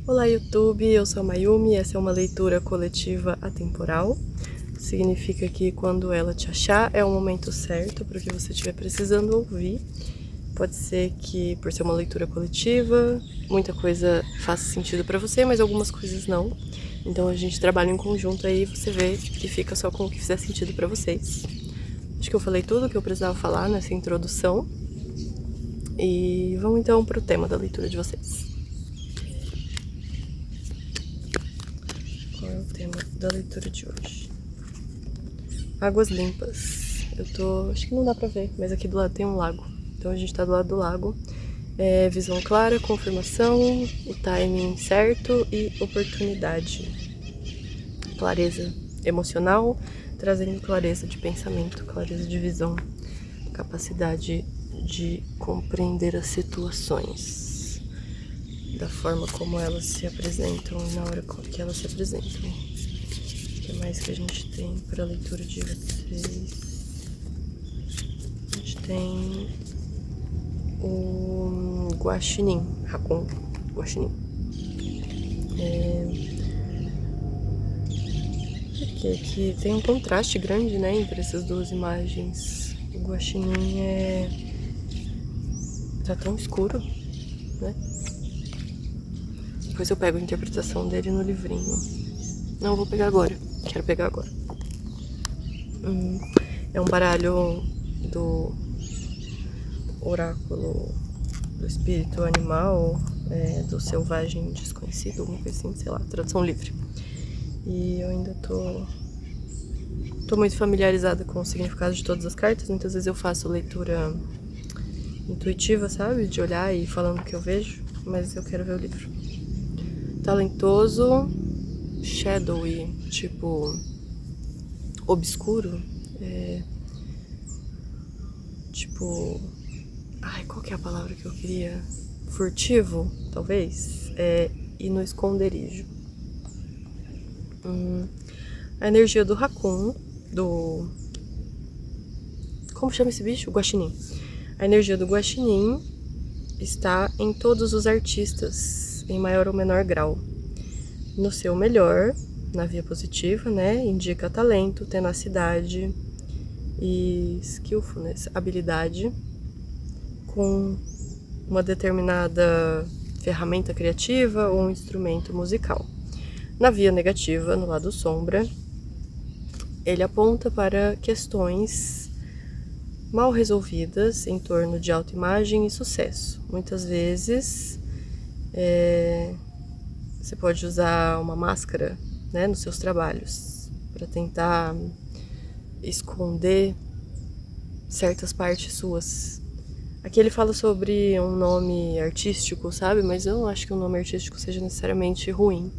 Olá YouTube, eu sou a Mayumi, essa é uma leitura coletiva atemporal. Significa que quando ela te achar é o momento certo para o que você estiver precisando ouvir. Pode ser que por ser uma leitura coletiva, muita coisa faça sentido para você, mas algumas coisas não. Então a gente trabalha em conjunto aí, você vê e fica só com o que fizer sentido para vocês. Acho que eu falei tudo que eu precisava falar nessa introdução. E vamos então para o tema da leitura de vocês. Qual é o tema da leitura de hoje? Águas limpas. Acho que não dá pra ver, mas aqui do lado tem um lago. Então a gente tá do lado do lago. Visão clara, confirmação, o timing certo e oportunidade. Clareza emocional, trazendo clareza de pensamento, clareza de visão, capacidade de compreender as situações da forma como elas se apresentam e na hora que elas se apresentam. O que mais que a gente tem para a leitura de vocês? A gente tem o Guaxinim, Raccoon, Guaxinim. Aqui tem um contraste grande, né, entre essas duas imagens. O Guaxinim tá tão escuro, né? Depois eu pego a interpretação dele no livrinho. Não, eu vou pegar agora. Quero pegar agora. É um baralho do oráculo do espírito animal, do selvagem desconhecido, alguma coisa assim, sei lá, tradução livre. E eu ainda tô muito familiarizada com o significado de todas as cartas. Muitas vezes eu faço leitura intuitiva, sabe? De olhar e falando o que eu vejo, mas eu quero ver o livro. Talentoso, shadowy, tipo obscuro, tipo, qual que é a palavra que eu queria? Furtivo, talvez, e no esconderijo. A energia do Raccoon, como chama esse bicho? O Guaxinim. A energia do Guaxinim está em todos os artistas, em maior ou menor grau. No seu melhor, na via positiva, né? Indica talento, tenacidade e skillfulness, habilidade com uma determinada ferramenta criativa ou um instrumento musical. Na via negativa, no lado sombra, ele aponta para questões mal resolvidas em torno de autoimagem e sucesso. Muitas vezes você pode usar uma máscara, né, nos seus trabalhos para tentar esconder certas partes suas. Aqui ele fala sobre um nome artístico, sabe? Mas eu não acho que um nome artístico seja necessariamente ruim,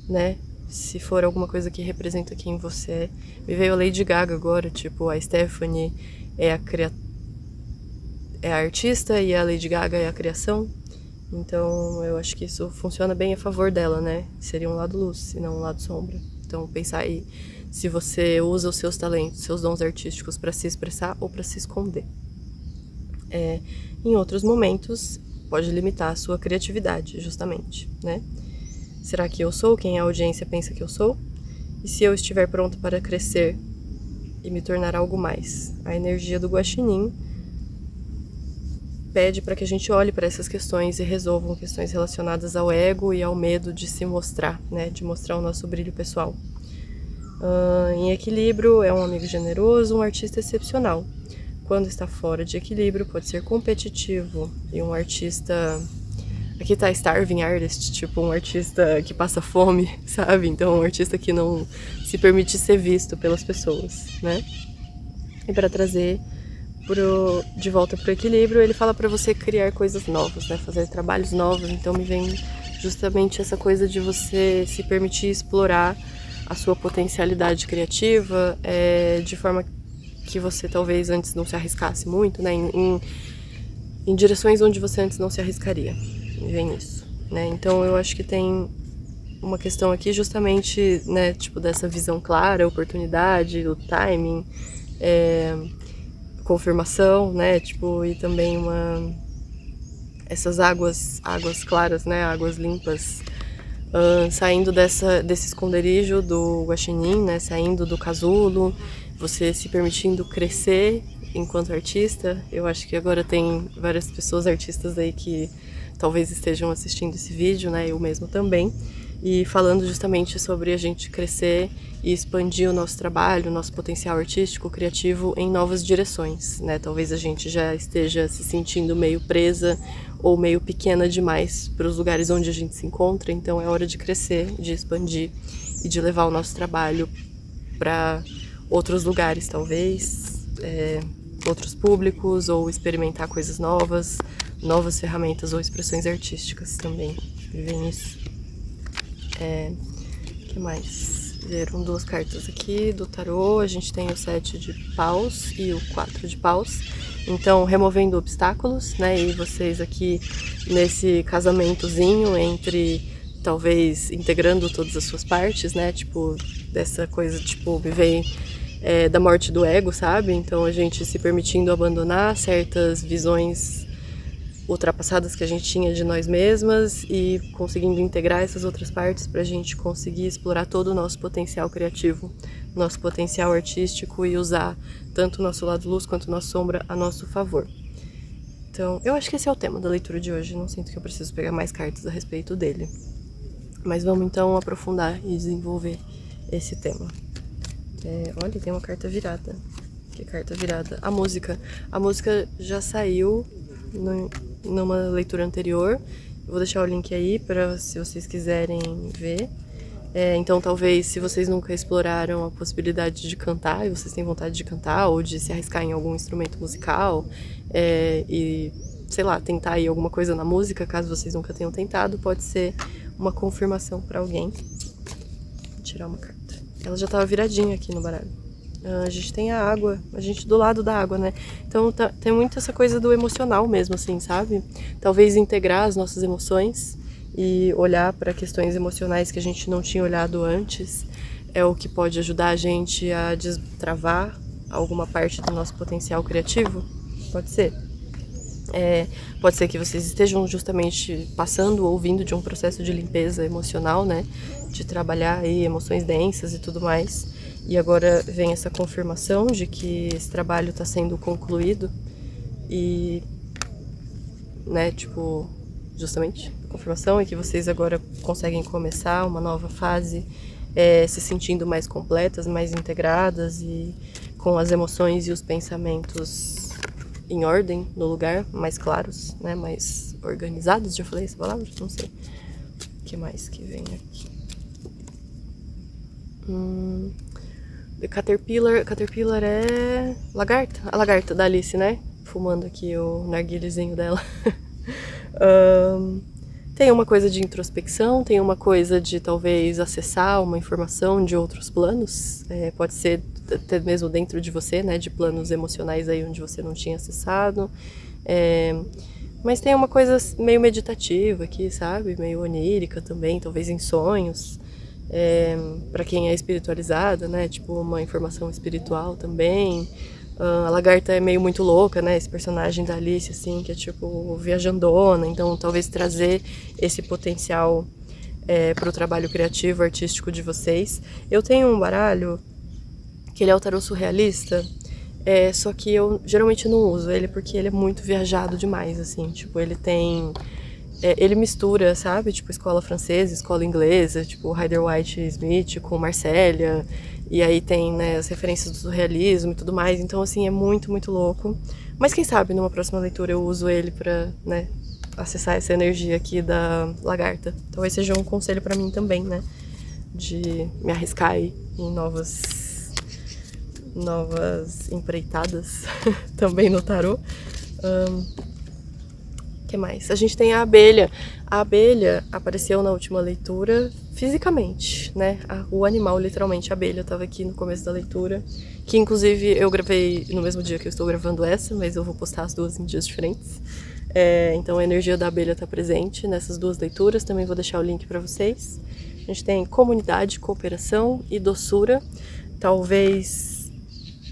né? Se for alguma coisa que representa quem você é. Me veio a Lady Gaga agora, tipo, a Stephanie é a artista e a Lady Gaga é a criação. Então eu acho que isso funciona bem a favor dela, né? Seria um lado luz e não um lado sombra. Então pensar aí se você usa os seus talentos, seus dons artísticos para se expressar ou para se esconder. Em outros momentos pode limitar a sua criatividade, justamente, né? Será que eu sou quem a audiência pensa que eu sou? E se eu estiver pronto para crescer e me tornar algo mais? A energia do Guaxinim pede para que a gente olhe para essas questões e resolvam questões relacionadas ao ego e ao medo de se mostrar, né? De mostrar o nosso brilho pessoal. Em equilíbrio, é um amigo generoso, um artista excepcional. Quando está fora de equilíbrio, pode ser competitivo e um artista... Aqui tá starving artist, tipo um artista que passa fome, sabe? Então um artista que não se permite ser visto pelas pessoas, né? E para trazer de volta pro equilíbrio, ele fala para você criar coisas novas, né? Fazer trabalhos novos. Então me vem justamente essa coisa de você se permitir explorar a sua potencialidade criativa, de forma que você talvez antes não se arriscasse muito, né? Em direções onde você antes não se arriscaria. Me vem isso, né? Então eu acho que tem uma questão aqui justamente, né, tipo dessa visão clara, oportunidade, o timing, confirmação, né, tipo, e também essas águas claras, né, águas limpas, saindo desse esconderijo do guaxinim, né, saindo do casulo, você se permitindo crescer enquanto artista. Eu acho que agora tem várias pessoas artistas aí que talvez estejam assistindo esse vídeo, né, eu mesmo também, e falando justamente sobre a gente crescer e expandir o nosso trabalho, o nosso potencial artístico, criativo em novas direções, né? Talvez a gente já esteja se sentindo meio presa ou meio pequena demais para os lugares onde a gente se encontra, então é hora de crescer, de expandir e de levar o nosso trabalho para outros lugares, talvez, outros públicos, ou experimentar coisas novas, novas ferramentas ou expressões artísticas também. Viver nisso. Que mais? Vieram 2 cartas aqui do tarô. A gente tem o 7 de paus e o 4 de paus. Então, removendo obstáculos, né? E vocês aqui nesse casamentozinho entre, talvez, integrando todas as suas partes, né? Tipo, dessa coisa, tipo, me vem da morte do ego, sabe? Então, a gente se permitindo abandonar certas visões ultrapassadas que a gente tinha de nós mesmas e conseguindo integrar essas outras partes para a gente conseguir explorar todo o nosso potencial criativo, nosso potencial artístico e usar tanto o nosso lado luz quanto o nosso sombra a nosso favor. Então, eu acho que esse é o tema da leitura de hoje, não sinto que eu preciso pegar mais cartas a respeito dele. Mas vamos então aprofundar e desenvolver esse tema. Olha, tem uma carta virada. Que carta virada? A música. A música já saiu numa leitura anterior. Eu vou deixar o link aí para se vocês quiserem ver. Então talvez se vocês nunca exploraram a possibilidade de cantar e vocês têm vontade de cantar ou de se arriscar em algum instrumento musical e, sei lá, tentar aí alguma coisa na música, caso vocês nunca tenham tentado, pode ser uma confirmação para alguém. Vou tirar uma carta. Ela já estava viradinha aqui no baralho. A gente tem a água, a gente do lado da água, né? Então tem muito essa coisa do emocional mesmo, assim, sabe? Talvez integrar as nossas emoções e olhar para questões emocionais que a gente não tinha olhado antes é o que pode ajudar a gente a destravar alguma parte do nosso potencial criativo. Pode ser. Pode ser que vocês estejam justamente passando ou vindo de um processo de limpeza emocional, né? De trabalhar aí emoções densas e tudo mais. E agora vem essa confirmação de que esse trabalho está sendo concluído e, né, tipo, justamente, a confirmação é que vocês agora conseguem começar uma nova fase se sentindo mais completas, mais integradas e com as emoções e os pensamentos em ordem, no lugar, mais claros, né, mais organizados, já falei essa palavra? Não sei. O que mais que vem aqui? Caterpillar é lagarta? A lagarta da Alice, né? Fumando aqui o narguilezinho dela. Tem uma coisa de introspecção, tem uma coisa de talvez acessar uma informação de outros planos. Pode ser até mesmo dentro de você, né? De planos emocionais aí onde você não tinha acessado. Mas tem uma coisa meio meditativa aqui, sabe? Meio onírica também, talvez em sonhos. Para quem é espiritualizada, né? Tipo, uma informação espiritual também. A lagarta é meio muito louca, né? Esse personagem da Alice, assim, que é tipo viajandona. Então, talvez trazer esse potencial para o trabalho criativo, artístico de vocês. Eu tenho um baralho que ele é o tarô surrealista, só que eu geralmente não uso ele porque ele é muito viajado demais, assim. Tipo, ele tem... ele mistura, sabe? Tipo, escola francesa, escola inglesa, tipo Rider-Waite-Smith com Marcélia, e aí tem, né, as referências do surrealismo e tudo mais. Então, assim, é muito, muito louco. Mas quem sabe numa próxima leitura eu uso ele pra, né, acessar essa energia aqui da lagarta. Talvez seja um conselho pra mim também, né? De me arriscar aí em novas empreitadas também no tarô. Que mais? A gente tem a abelha. A abelha apareceu na última leitura fisicamente, né? O animal, literalmente, a abelha, estava aqui no começo da leitura. Que, inclusive, eu gravei no mesmo dia que eu estou gravando essa, mas eu vou postar as duas em dias diferentes. Então, a energia da abelha está presente nessas duas leituras. Também vou deixar o link para vocês. A gente tem comunidade, cooperação e doçura. Talvez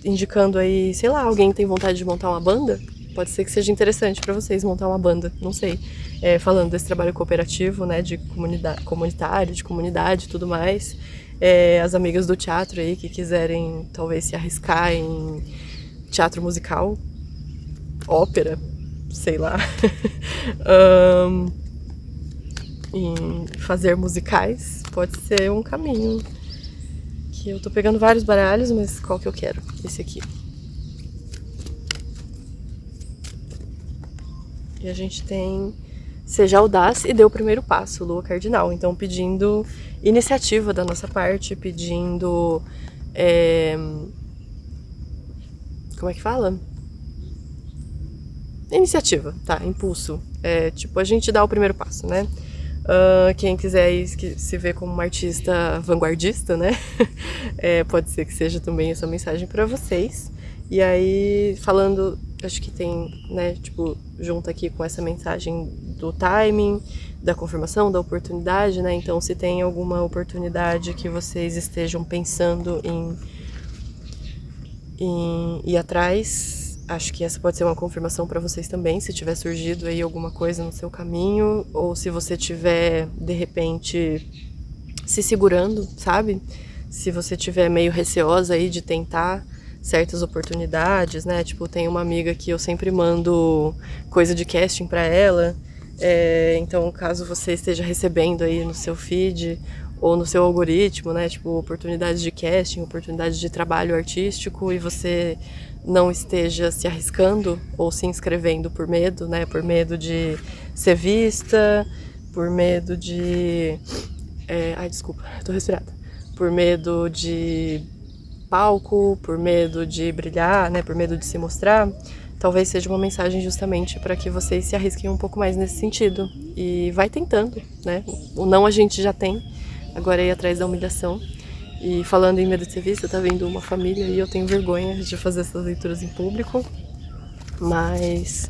indicando aí, sei lá, alguém tem vontade de montar uma banda? pode ser que seja interessante para vocês montar uma banda, não sei. Falando desse trabalho cooperativo, né, de comunitário, de comunidade e tudo mais. As amigas do teatro aí que quiserem talvez se arriscar em teatro musical, ópera, sei lá, em fazer musicais, pode ser um caminho. Que eu tô pegando vários baralhos, mas qual que eu quero? Esse aqui. E a gente tem seja audaz e dê o primeiro passo, lua cardinal. Então pedindo iniciativa da nossa parte, pedindo... como é que fala? Iniciativa, tá? Impulso. Tipo, a gente dá o primeiro passo, né? Quem quiser se ver como uma artista vanguardista, né? Pode ser que seja também essa mensagem para vocês. E aí, falando, acho que tem, né, tipo, junto aqui com essa mensagem do timing, da confirmação, da oportunidade, né? Então, se tem alguma oportunidade que vocês estejam pensando em ir atrás, acho que essa pode ser uma confirmação para vocês também, se tiver surgido aí alguma coisa no seu caminho, ou se você tiver, de repente, se segurando, sabe? Se você tiver meio receosa aí de tentar certas oportunidades, né? Tipo, tem uma amiga que eu sempre mando coisa de casting para ela, então caso você esteja recebendo aí no seu feed ou no seu algoritmo, né? Tipo, oportunidades de casting, oportunidades de trabalho artístico e você não esteja se arriscando ou se inscrevendo por medo, né? Por medo de ser vista, por medo de... ai, desculpa, tô respirada. Por medo de palco, por medo de brilhar, né? Por medo de se mostrar. Talvez seja uma mensagem justamente para que vocês se arrisquem um pouco mais nesse sentido. E vai tentando, né? O não a gente já tem, agora é ir atrás da humilhação. E falando em medo de ser vista, tá vindo uma família e eu tenho vergonha de fazer essas leituras em público. Mas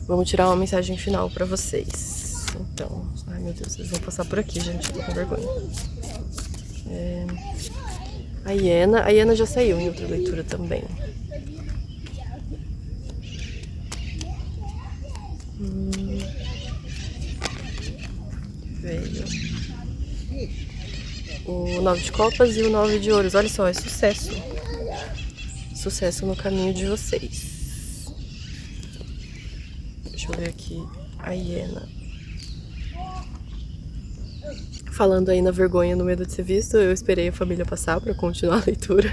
vamos tirar uma mensagem final pra vocês. Então, ai meu Deus, vocês vão passar por aqui, gente, eu tô com vergonha. A hiena já saiu em outra leitura também. Veio o 9 de copas e o 9 de ouros. Olha só, é sucesso. Sucesso no caminho de vocês. Deixa eu ver aqui a hiena. Falando aí na vergonha, no medo de ser visto, eu esperei a família passar pra continuar a leitura.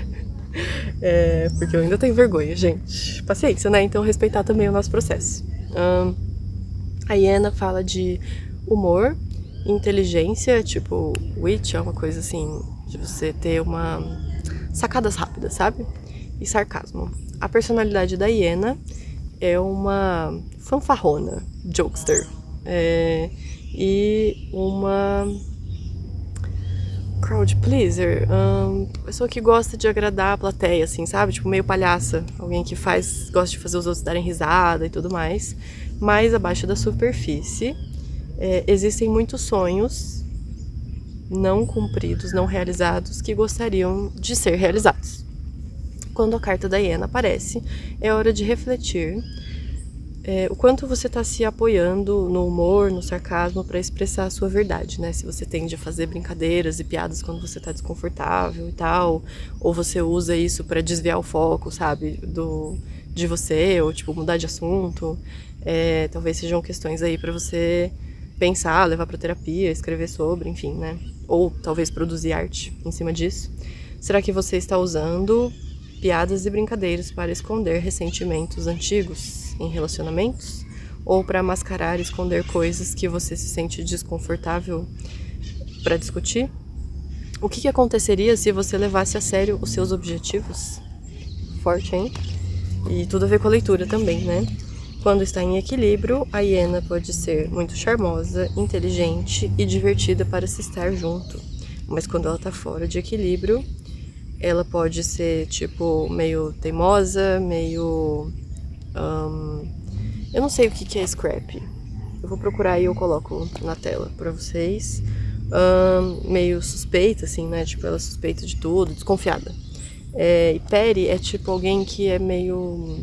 Porque eu ainda tenho vergonha, gente. Paciência, né? Então respeitar também o nosso processo. A hiena fala de humor, inteligência, tipo wit, é uma coisa assim, de você ter sacadas rápidas, sabe? E sarcasmo. A personalidade da hiena é uma fanfarrona, jokester. E uma crowd pleaser, pessoa que gosta de agradar a plateia, assim, sabe? Tipo, meio palhaça. Alguém que gosta de fazer os outros darem risada e tudo mais. Mas abaixo da superfície existem muitos sonhos não cumpridos, não realizados, que gostariam de ser realizados. Quando a carta da hiena aparece, é hora de refletir o quanto você está se apoiando no humor, no sarcasmo para expressar a sua verdade, né? Se você tende a fazer brincadeiras e piadas quando você está desconfortável e tal, ou você usa isso para desviar o foco, sabe, de você, ou tipo mudar de assunto. Talvez sejam questões aí para você pensar, levar para terapia, escrever sobre, enfim, né? Ou talvez produzir arte em cima disso. Será que você está usando piadas e brincadeiras para esconder ressentimentos antigos em relacionamentos? Ou para mascarar e esconder coisas que você se sente desconfortável para discutir? O que aconteceria se você levasse a sério os seus objetivos? Forte, hein? E tudo a ver com a leitura também, né? Quando está em equilíbrio, a hiena pode ser muito charmosa, inteligente e divertida para se estar junto. Mas quando ela está fora de equilíbrio, ela pode ser, tipo, meio teimosa, meio... eu não sei o que é scrap. Eu vou procurar e eu coloco na tela pra vocês. Meio suspeita, assim, né? Tipo, ela suspeita de tudo, desconfiada. E Peri é tipo alguém que é meio...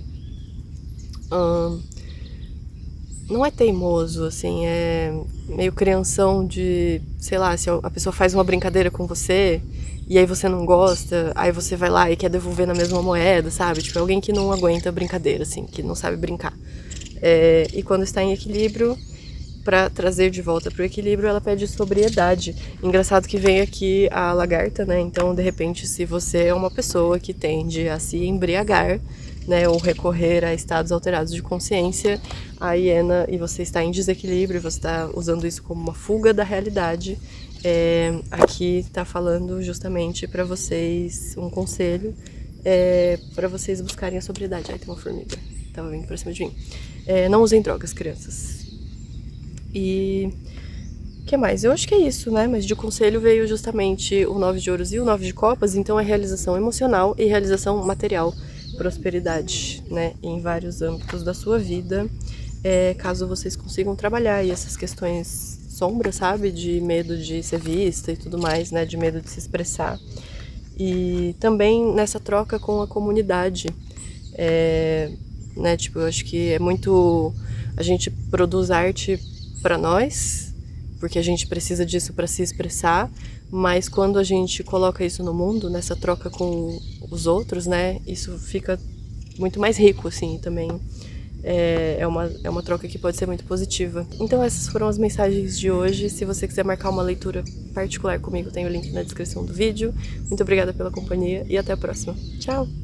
não é teimoso, assim, é meio crianção de, sei lá, se a pessoa faz uma brincadeira com você e aí você não gosta, aí você vai lá e quer devolver na mesma moeda, sabe? Tipo, é alguém que não aguenta brincadeira, assim, que não sabe brincar. E quando está em equilíbrio, para trazer de volta para o equilíbrio, ela pede sobriedade. Engraçado que vem aqui a lagarta, né? Então, de repente, se você é uma pessoa que tende a se embriagar, né, ou recorrer a estados alterados de consciência, a hiena, e você está em desequilíbrio, você está usando isso como uma fuga da realidade, aqui está falando justamente para vocês um conselho, para vocês buscarem a sobriedade. Ai, tem uma formiga, tava vindo pra cima de mim. Não usem drogas, crianças. E o que mais? Eu acho que é isso, né? Mas de conselho veio justamente o 9 de ouros e o 9 de copas, então é realização emocional e realização material, prosperidade, né? Em vários âmbitos da sua vida, caso vocês consigam trabalhar aí essas questões sombras, sabe? De medo de ser vista e tudo mais, né? De medo de se expressar. E também nessa troca com a comunidade, né? Tipo, eu acho que é muito... A gente produz arte para nós, porque a gente precisa disso para se expressar, mas quando a gente coloca isso no mundo, nessa troca com os outros, né, isso fica muito mais rico, assim, também. É uma troca que pode ser muito positiva. Então essas foram as mensagens de hoje. Se você quiser marcar uma leitura particular comigo, tem o link na descrição do vídeo. Muito obrigada pela companhia e até a próxima. Tchau!